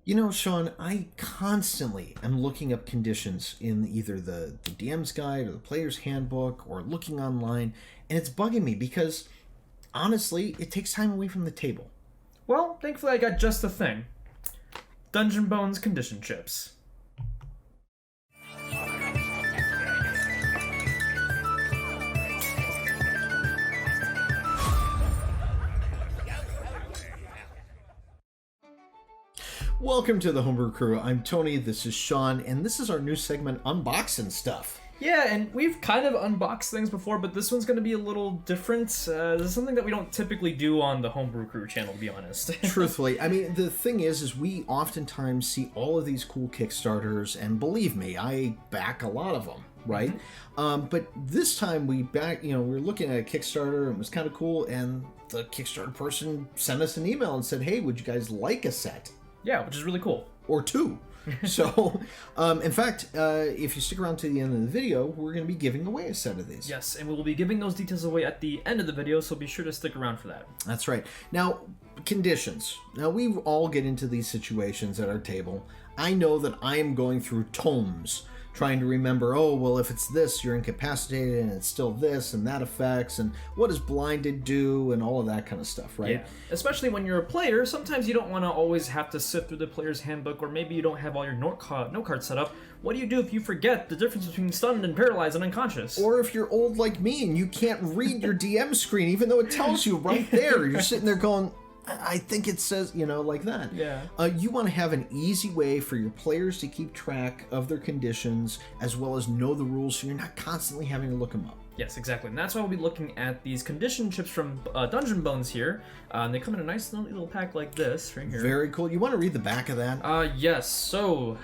You know, Sean, I constantly am looking up conditions in either the DM's guide or the player's handbook or looking online, and it's bugging me because, honestly, it takes time away from the table. Well, thankfully I got just the thing. Dungeon Bones condition chips. Welcome to the Homebrew Crew. I'm Tony, this is Sean, and this is our new segment, Unboxing Stuff. Yeah, and we've kind of unboxed things before, but this one's going to be a little different. This is something that we don't typically do on the Homebrew Crew channel, to be honest. Truthfully, I mean, the thing is we oftentimes see all of these cool Kickstarters, and believe me, I back a lot of them, right? Mm-hmm. But this time we were looking at a Kickstarter, and it was kind of cool, and the Kickstarter person sent us an email and said, hey, would you guys like a set? Yeah, which is really cool. Or two. So, in fact, if you stick around to the end of the video, we're going to be giving away a set of these. Yes, and we will be giving those details away at the end of the video, so be sure to stick around for that. That's right. Now, conditions. Now, we all get into these situations at our table. I know that I am going through tomes, trying to remember, oh, well, if it's this, you're incapacitated, and it's still this, and that affects, and what does blinded do, and all of that kind of stuff, right? Yeah, especially when you're a player, sometimes you don't want to always have to sift through the player's handbook, or maybe you don't have all your note cards set up. What do you do if you forget the difference between stunned and paralyzed and unconscious? Or if you're old like me, and you can't read your DM screen, even though it tells you right there. You're sitting there going, I think it says, like that. Yeah. You want to have an easy way for your players to keep track of their conditions as well as know the rules so you're not constantly having to look them up. Yes, exactly. And that's why we'll be looking at these condition chips from Dungeon Bones here. And they come in a nice little pack like this right here. Very cool. You want to read the back of that? Yes. So,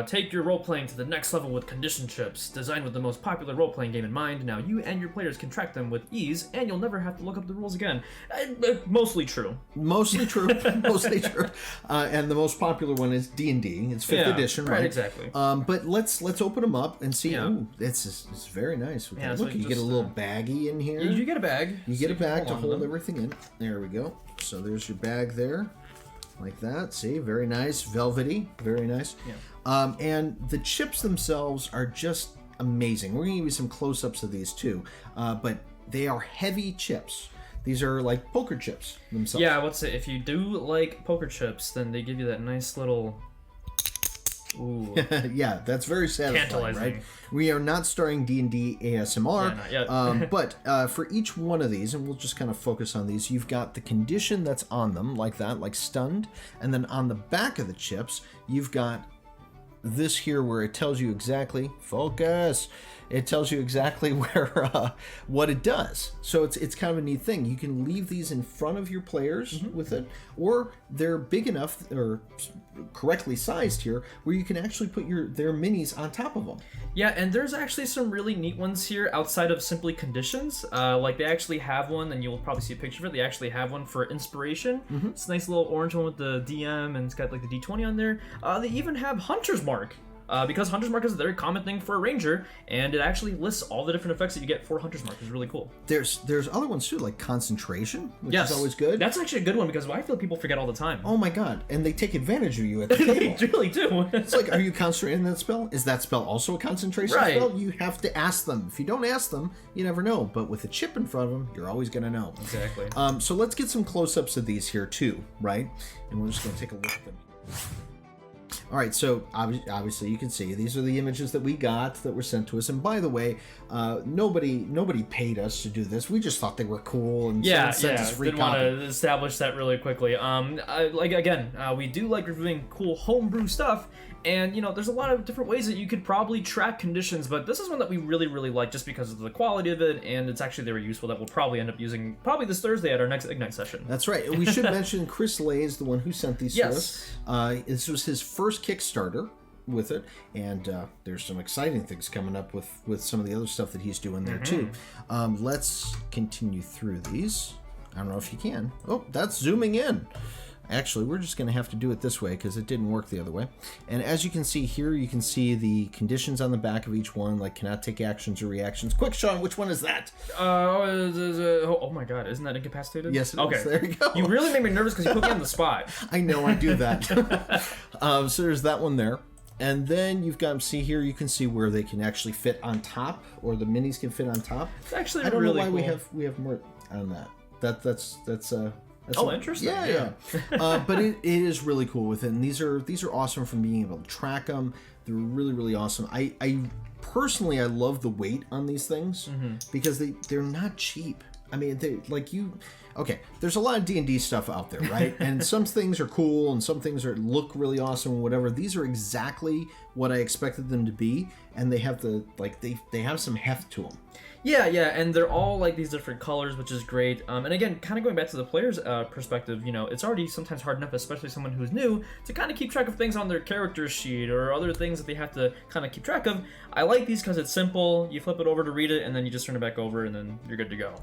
take your role-playing to the next level with condition chips. Designed with the most popular role-playing game in mind, now you and your players can track them with ease, and you'll never have to look up the rules again. Mostly true. Mostly true. Mostly true. And the most popular one is D&D. It's 5th edition, right? Exactly. But let's open them up and see. Yeah. Ooh, it's very nice. Yeah, look, you get a little baggie in here. You get a bag. You get a bag to hold everything in. There we go. So there's your bag there, like that. See, very nice, velvety, very nice. Yeah. And the chips themselves are just amazing. We're gonna give you some close-ups of these too, but they are heavy chips. These are like poker chips themselves. Yeah, if you do like poker chips, then they give you that nice little. Ooh. Yeah, that's very satisfying, right? We are not starring D&D ASMR, yeah, not yet. but for each one of these, and we'll just kind of focus on these, you've got the condition that's on them, like that, like stunned, and then on the back of the chips, you've got this here where it tells you exactly, focus, it tells you exactly where what it does. So it's kind of a neat thing. You can leave these in front of your players with it, or they're big enough or correctly sized here where you can actually put their minis on top of them. Yeah, and there's actually some really neat ones here outside of simply conditions. Like they actually have one, and you'll probably see a picture of it. They actually have one for inspiration. It's a nice little orange one with the DM, and it's got like the D20 on there. They even have Hunter's Mark. Because Hunter's Mark is a very common thing for a ranger, and it actually lists all the different effects that you get for Hunter's Mark. It's really cool. There's other ones too, like concentration, which is always good. That's actually a good one because I feel people forget all the time. Oh my god, and they take advantage of you at the table. They really do. It's like, are you concentrating that spell? Is that spell also a concentration spell? You have to ask them. If you don't ask them, you never know. But with a chip in front of them, you're always going to know. Exactly. So let's get some close-ups of these here too, right? And we're just going to take a look at them. All right, so obviously you can see these are the images that we got that were sent to us. And by the way, nobody paid us to do this. We just thought they were cool and sent us free didn't want to establish that really quickly. We do like reviewing cool homebrew stuff, and there's a lot of different ways that you could probably track conditions, but this is one that we really, really like just because of the quality of it, and it's actually very useful that we'll probably end up using this Thursday at our next Ignite session. That's right. We should mention Chris Lay is the one who sent these to us. This was his first Kickstarter with it, and there's some exciting things coming up with some of the other stuff that he's doing there too. Let's continue through these. I don't know if you can. Oh, that's zooming in. Actually, we're just going to have to do it this way because it didn't work the other way. And as you can see here, you can see the conditions on the back of each one, like cannot take actions or reactions. Quick, Sean, which one is that? Oh my god, isn't that incapacitated? Yes, it is. There you go. You really made me nervous because you put me on the spot. I know, I do that. So there's that one there. And then you've got, see here, you can see where they can actually fit on top, or the minis can fit on top. It's actually I don't really know why cool. we have more on that. That's Interesting. Yeah. But it is really cool with it, and these are awesome from being able to track them. They're really, really awesome. I personally, I love the weight on these things because they're not cheap. I mean, there's a lot of D&D stuff out there, right? And some things are cool and some things look really awesome and whatever. These are exactly what I expected them to be, and they have they have some heft to them. Yeah, and they're all like these different colors, which is great. And again, kind of going back to the player's perspective, it's already sometimes hard enough, especially someone who's new, to kind of keep track of things on their character sheet or other things that they have to kind of keep track of. I like these because it's simple. You flip it over to read it, and then you just turn it back over, and then you're good to go.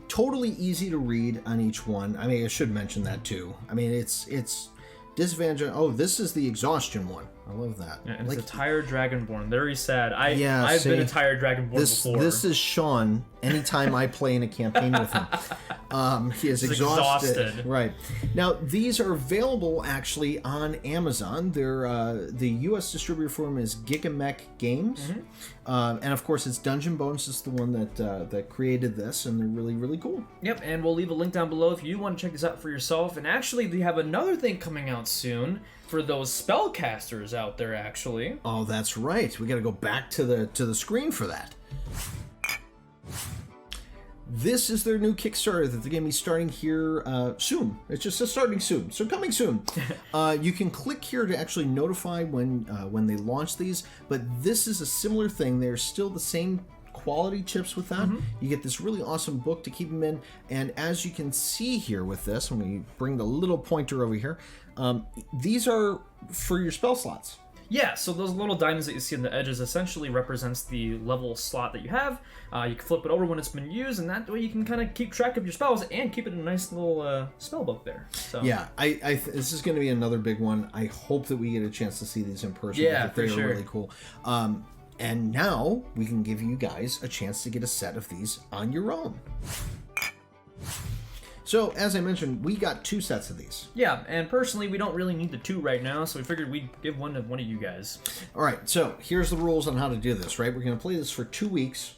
Totally easy to read on each one. I mean, I should mention that too. I mean, it's disadvantage. Oh, this is the exhaustion one. I love that. Yeah, and it's a tired dragonborn. Very sad. I've been a tired dragonborn before. This is Sean. Anytime I play in a campaign with him, he is exhausted. Right. Now, these are available actually on Amazon. They're the U.S. distributor for them is Gigamech Games, and of course, it's Dungeon Bones is the one that created this, and they're really, really cool. Yep, and we'll leave a link down below if you want to check this out for yourself. And actually, they have another thing coming out soon for those spellcasters out there, actually. Oh, that's right. We got to go back to the screen for that. This is their new Kickstarter that they're going to be starting here soon. It's just starting soon, so coming soon. You can click here to actually notify when they launch these, but this is a similar thing. They're still the same quality chips with that. You get this really awesome book to keep them in, and as you can see here with this, when we bring the little pointer over here, these are for your spell slots. Yeah, so those little diamonds that you see on the edges essentially represents the level slot that you have. You can flip it over when it's been used, and that way you can kind of keep track of your spells and keep it in a nice little spell book there. So. Yeah, this is going to be another big one. I hope that we get a chance to see these in person. Yeah, for sure. They are really cool. And now we can give you guys a chance to get a set of these on your own. So, as I mentioned, we got 2 sets of these. Yeah, and personally, we don't really need the 2 right now, so we figured we'd give one to one of you guys. All right, so here's the rules on how to do this, right? We're going to play this for 2 weeks.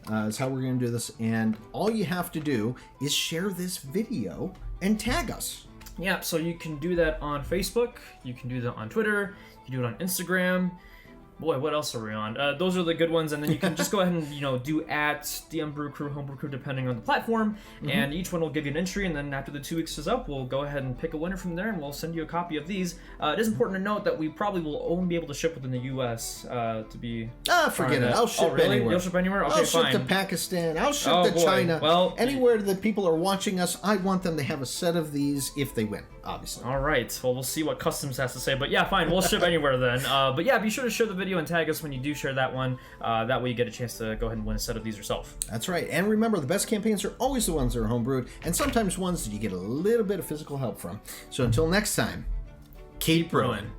Is how we're going to do this, and all you have to do is share this video and tag us. Yeah, so you can do that on Facebook, you can do that on Twitter, you can do it on Instagram. Boy, what else are we on? Those are the good ones, and then you can just go ahead and do at DM Brew Crew, Homebrew Crew, depending on the platform, and each one will give you an entry, and then after the 2 weeks is up, we'll go ahead and pick a winner from there, and we'll send you a copy of these. It is important to note that we probably will only be able to ship within the U.S. To be. Forget it. I'll ship really? anywhere. You'll ship anywhere? Okay, I'll ship fine. to Pakistan. I'll ship to China. Well, anywhere that people are watching us, I want them to have a set of these if they win, obviously. All right. Well, we'll see what Customs has to say, but yeah, fine. We'll ship anywhere then. But yeah, be sure to share the video and tag us when you do share that one. That way you get a chance to go ahead and win a set of these yourself. That's right. And remember, the best campaigns are always the ones that are homebrewed, and sometimes ones that you get a little bit of physical help from. So until next time, keep brewing.